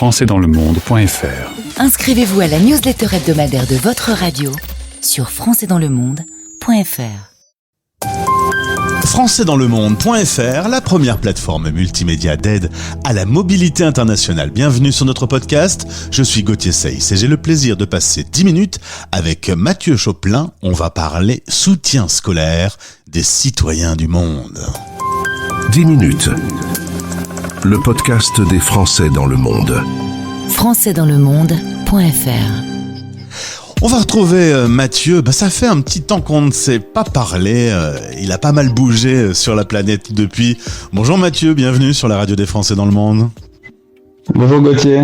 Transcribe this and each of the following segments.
françaisdanslemonde.fr. Inscrivez-vous à la newsletter hebdomadaire de votre radio sur françaisdanslemonde.fr. françaisdanslemonde.fr, la première plateforme multimédia d'aide à la mobilité internationale. Bienvenue sur notre podcast, je suis Gauthier Seyss et j'ai le plaisir de passer 10 minutes avec Mathieu Choplin. On va parler soutien scolaire des citoyens du monde. 10 minutes, le podcast des Français dans le monde. françaisdanslemonde.fr. On va retrouver Mathieu, ça fait un petit temps qu'on ne s'est pas parlé, il a pas mal bougé sur la planète depuis. Bonjour Mathieu, bienvenue sur la radio des Français dans le monde. Bonjour Gauthier,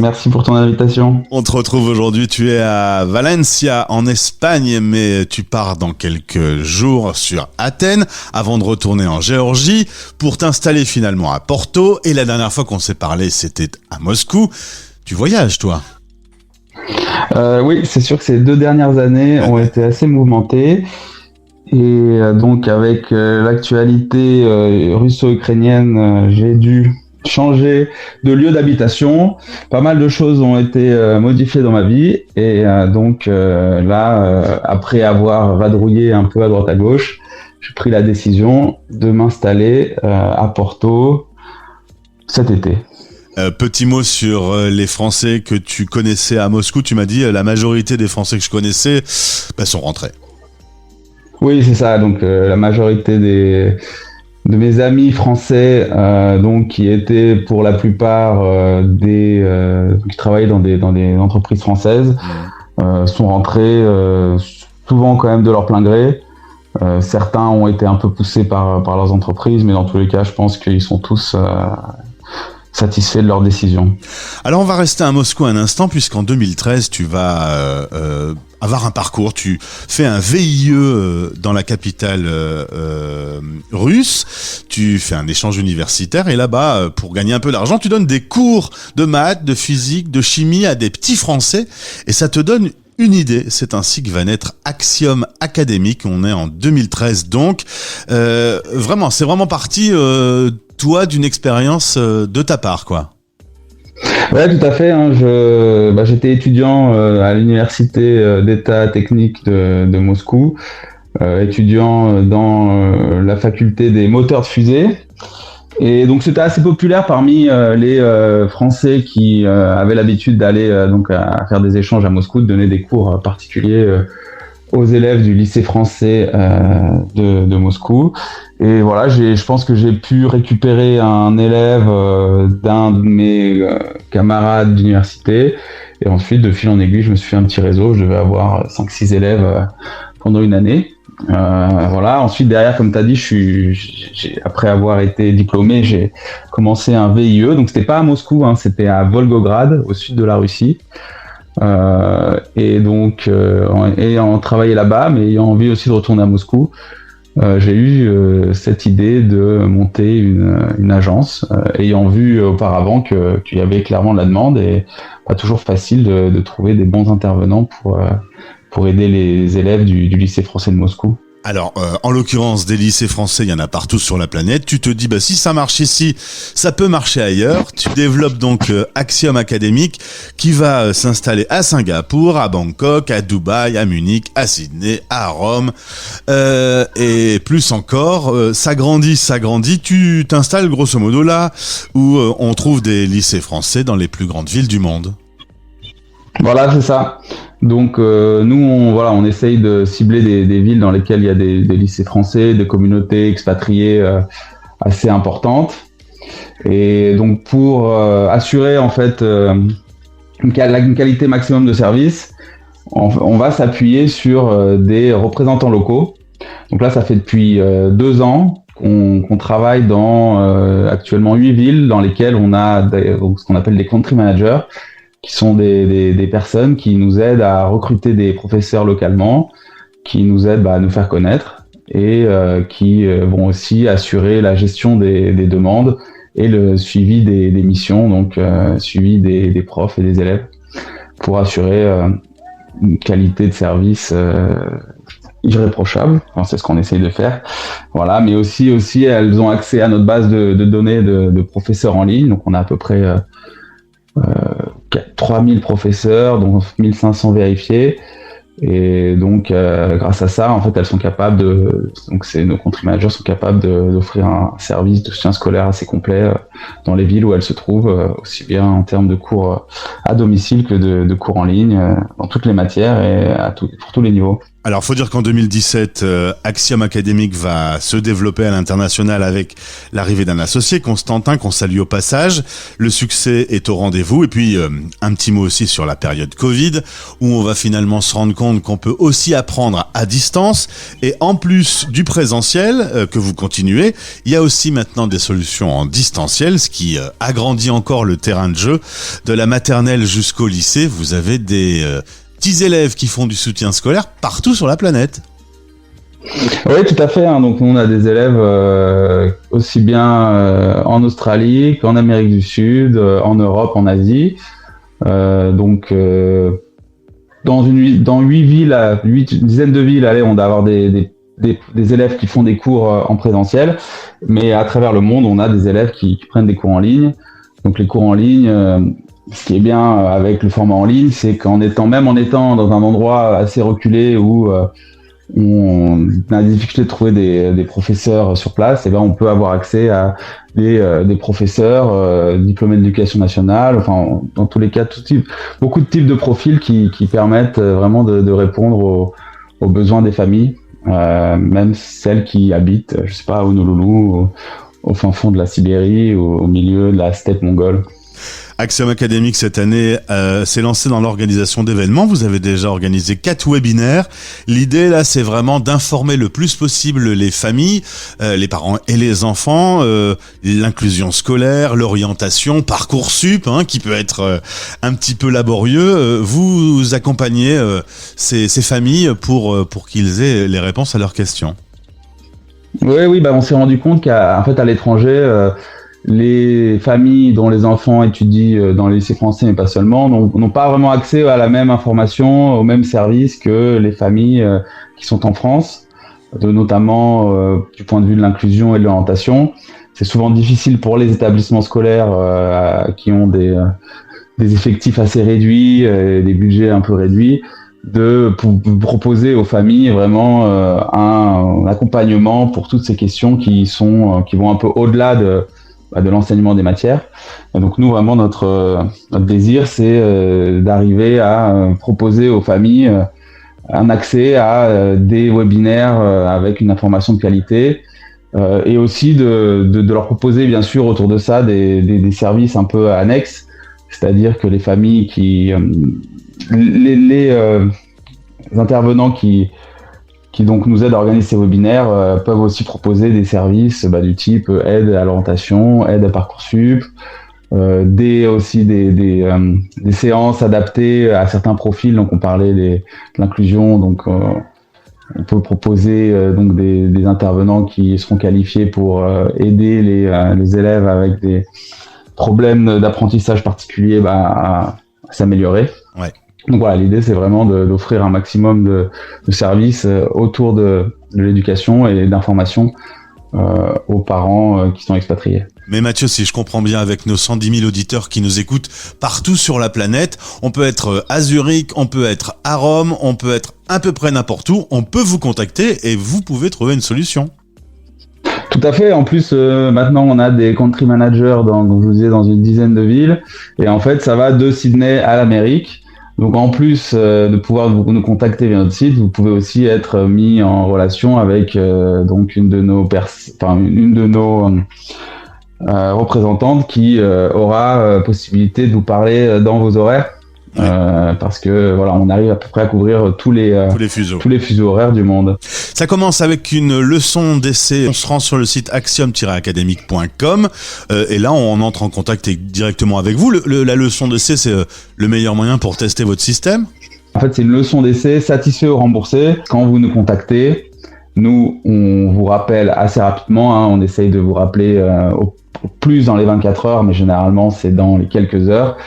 merci pour ton invitation. On te retrouve aujourd'hui, tu es à Valencia en Espagne, mais tu pars dans quelques jours sur Athènes avant de retourner en Géorgie pour t'installer finalement à Porto. Et la dernière fois qu'on s'est parlé, c'était à Moscou. Tu voyages toi ? Oui, c'est sûr que ces 2 dernières années ont été assez mouvementées. Et donc avec l'actualité russo-ukrainienne, j'ai dû changer de lieu d'habitation. Pas mal de choses ont été modifiées dans ma vie. Et donc là, après avoir vadrouillé un peu à droite à gauche, j'ai pris la décision de m'installer à Porto cet été. Petit mot sur les Français que tu connaissais à Moscou. Tu m'as dit la majorité des Français que je connaissais sont rentrés. Oui, c'est ça. Donc la majorité de mes amis français, donc qui étaient pour la plupart qui travaillaient dans des entreprises françaises, sont rentrés souvent quand même de leur plein gré. Certains ont été un peu poussés par leurs entreprises, mais dans tous les cas, je pense qu'ils sont tous satisfaits de leur décision. Alors on va rester à Moscou un instant, puisqu'en 2013 tu vas avoir un parcours, tu fais un VIE dans la capitale russe, tu fais un échange universitaire et là-bas, pour gagner un peu d'argent, tu donnes des cours de maths, de physique, de chimie à des petits Français et ça te donne une idée. C'est ainsi que va naître Axiom Académique. On est en 2013 donc. Vraiment, c'est vraiment parti toi d'une expérience de ta part, quoi. Ouais, tout à fait. J'étais étudiant à l'université d'État technique de Moscou, étudiant dans la faculté des moteurs de fusée. Et donc c'était assez populaire parmi les Français qui avaient l'habitude d'aller à faire des échanges à Moscou, de donner des cours particuliers aux élèves du lycée français de Moscou. Et voilà, je pense que j'ai pu récupérer un élève d'un de mes camarades d'université. Et ensuite, de fil en aiguille, je me suis fait un petit réseau. Je devais avoir 5-6 élèves pendant une année. Voilà. Ensuite, derrière, comme tu as dit, après avoir été diplômé, j'ai commencé un VIE. Donc, c'était pas à Moscou, c'était à Volgograd, au sud de la Russie. Et donc, ayant travaillé là-bas, mais ayant envie aussi de retourner à Moscou, j'ai eu cette idée de monter une agence, ayant vu auparavant qu'il y avait clairement de la demande et pas toujours facile de trouver des bons intervenants pour aider les élèves du lycée français de Moscou. Alors, en l'occurrence, des lycées français, il y en a partout sur la planète. Tu te dis, si ça marche ici, ça peut marcher ailleurs. Tu développes donc Axiom Académique qui va s'installer à Singapour, à Bangkok, à Dubaï, à Munich, à Sydney, à Rome, et plus encore. Ça grandit. Tu t'installes grosso modo là où on trouve des lycées français dans les plus grandes villes du monde. Voilà, c'est ça. Donc nous, on essaye de cibler des villes dans lesquelles il y a des lycées français, des communautés expatriées assez importantes. Et donc pour assurer en fait une qualité maximum de service, on va s'appuyer sur des représentants locaux. Donc là, ça fait depuis 2 ans qu'on travaille dans actuellement 8 villes dans lesquelles on a ce qu'on appelle des country managers, qui sont des personnes qui nous aident à recruter des professeurs localement, qui nous aident à nous faire connaître et qui vont aussi assurer la gestion des demandes et le suivi des missions, donc suivi des profs et des élèves pour assurer une qualité de service irréprochable. Enfin, c'est ce qu'on essaye de faire. Voilà, mais aussi elles ont accès à notre base de données de professeurs en ligne. Donc on a à peu près 3000 professeurs, dont 1500 vérifiés. Et donc, grâce à ça, en fait, elles sont capables nos country managers sont capables d'offrir un service de soutien scolaire assez complet dans les villes où elles se trouvent, aussi bien en termes de cours à domicile que de cours en ligne, dans toutes les matières et pour tous les niveaux. Alors, faut dire qu'en 2017, Axiom Academic va se développer à l'international avec l'arrivée d'un associé, Constantin, qu'on salue au passage. Le succès est au rendez-vous. Et puis, un petit mot aussi sur la période Covid, où on va finalement se rendre compte qu'on peut aussi apprendre à distance. Et en plus du présentiel que vous continuez, il y a aussi maintenant des solutions en distanciel, ce qui agrandit encore le terrain de jeu. De la maternelle jusqu'au lycée, vous avez des petits élèves qui font du soutien scolaire partout sur la planète. Oui, tout à fait. Donc, on a des élèves aussi bien en Australie qu'en Amérique du Sud, en Europe, en Asie. Dans 8 villes, 8 dizaines de villes, on doit avoir des élèves qui font des cours en présentiel. Mais à travers le monde, on a des élèves qui prennent des cours en ligne. Donc, les cours en ligne... Ce qui est bien avec le format en ligne, c'est qu'en étant dans un endroit assez reculé où on a des difficultés de trouver des professeurs sur place, et on peut avoir accès à des professeurs diplômés d'éducation nationale, enfin dans tous les cas beaucoup de types de profils qui permettent vraiment de répondre aux besoins des familles, même celles qui habitent, je sais pas, à Honolulu, au fin fond de la Sibérie ou au milieu de la steppe mongole. Axiom Academic, cette année, s'est lancé dans l'organisation d'événements. Vous avez déjà organisé 4 webinaires. L'idée, là, c'est vraiment d'informer le plus possible les familles, les parents et les enfants, l'inclusion scolaire, l'orientation, Parcoursup, qui peut être un petit peu laborieux. Vous accompagnez ces familles pour qu'ils aient les réponses à leurs questions. Oui, on s'est rendu compte qu'à fait, à l'étranger, les familles dont les enfants étudient dans les lycées français, mais pas seulement, n'ont pas vraiment accès à la même information, au même service que les familles qui sont en France, notamment du point de vue de l'inclusion et de l'orientation. C'est souvent difficile pour les établissements scolaires qui ont des effectifs assez réduits, des budgets un peu réduits, de proposer aux familles vraiment un accompagnement pour toutes ces questions qui vont un peu au-delà de l'enseignement des matières. Et donc nous, vraiment, notre désir, c'est d'arriver à proposer aux familles un accès à des webinaires avec une information de qualité, et aussi de leur proposer, bien sûr, autour de ça, des services un peu annexes, c'est-à-dire que les familles les intervenants qui donc nous aident à organiser ces webinaires peuvent aussi proposer des services du type aide à l'orientation, aide à Parcoursup, des séances adaptées à certains profils. Donc on parlait de l'inclusion, donc on peut proposer donc des intervenants qui seront qualifiés pour aider les élèves avec des problèmes d'apprentissage particuliers à s'améliorer. Ouais. Donc voilà, l'idée c'est vraiment d'offrir un maximum de services autour de l'éducation et d'information aux parents qui sont expatriés. Mais Mathieu, si je comprends bien, avec nos 110 000 auditeurs qui nous écoutent partout sur la planète, on peut être à Zurich, on peut être à Rome, on peut être à peu près n'importe où, on peut vous contacter et vous pouvez trouver une solution. Tout à fait. En plus, maintenant, on a des country managers donc je vous disais, dans une dizaine de villes. Et en fait, ça va de Sydney à l'Amérique. Donc en plus de pouvoir nous contacter via notre site, vous pouvez aussi être mis en relation avec donc une de nos représentantes qui aura possibilité de vous parler dans vos horaires, parce que voilà, on arrive à peu près à couvrir tous les fuseaux horaires du monde. Ça commence avec une leçon d'essai. On se rend sur le site axiom-academic.com et là on entre en contact directement avec vous. La leçon d'essai, c'est le meilleur moyen pour tester votre système. En fait, c'est une leçon d'essai satisfait ou remboursé. Quand vous nous contactez, nous on vous rappelle assez rapidement. On essaye de vous rappeler au plus dans les 24 heures, mais généralement c'est dans les quelques heures.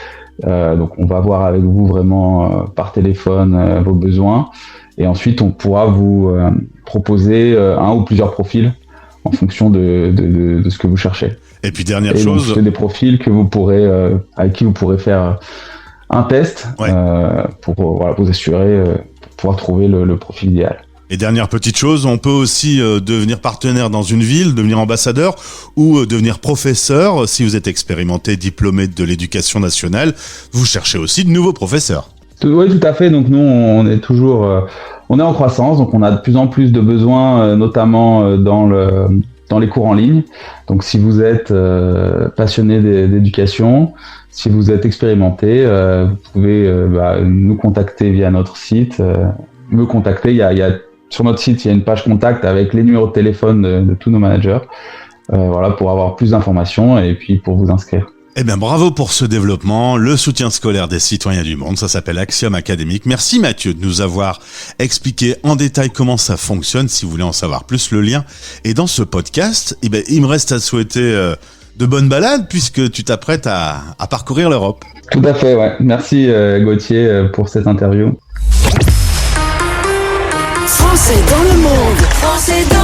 Donc on va voir avec vous vraiment par téléphone vos besoins, et ensuite on pourra vous proposer un ou plusieurs profils en fonction de ce que vous cherchez. Et puis dernière donc, chose, c'est des profils que vous pourrez, avec qui vous pourrez faire un test pour vous assurer, pour pouvoir trouver le profil idéal. et dernière petite chose, on peut aussi devenir partenaire dans une ville, devenir ambassadeur ou devenir professeur. Si vous êtes expérimenté, diplômé de l'éducation nationale, vous cherchez aussi de nouveaux professeurs. Oui, tout à fait. Donc nous, on est toujours, on est en croissance, donc on a de plus en plus de besoins, notamment dans les cours en ligne. Donc si vous êtes passionné d'éducation, si vous êtes expérimenté, vous pouvez nous contacter via notre site. Me contacter, il y a sur notre site, il y a une page contact avec les numéros de téléphone de tous nos managers, pour avoir plus d'informations et puis pour vous inscrire. Eh bien, bravo pour ce développement, le soutien scolaire des citoyens du monde, ça s'appelle Axiom Académique. Merci Mathieu de nous avoir expliqué en détail comment ça fonctionne. Si vous voulez en savoir plus, le lien est dans ce podcast. Eh bien, il me reste à souhaiter de bonnes balades puisque tu t'apprêtes à parcourir l'Europe. Tout à fait, ouais. Merci Gauthier pour cette interview. Français dans le monde. Français dans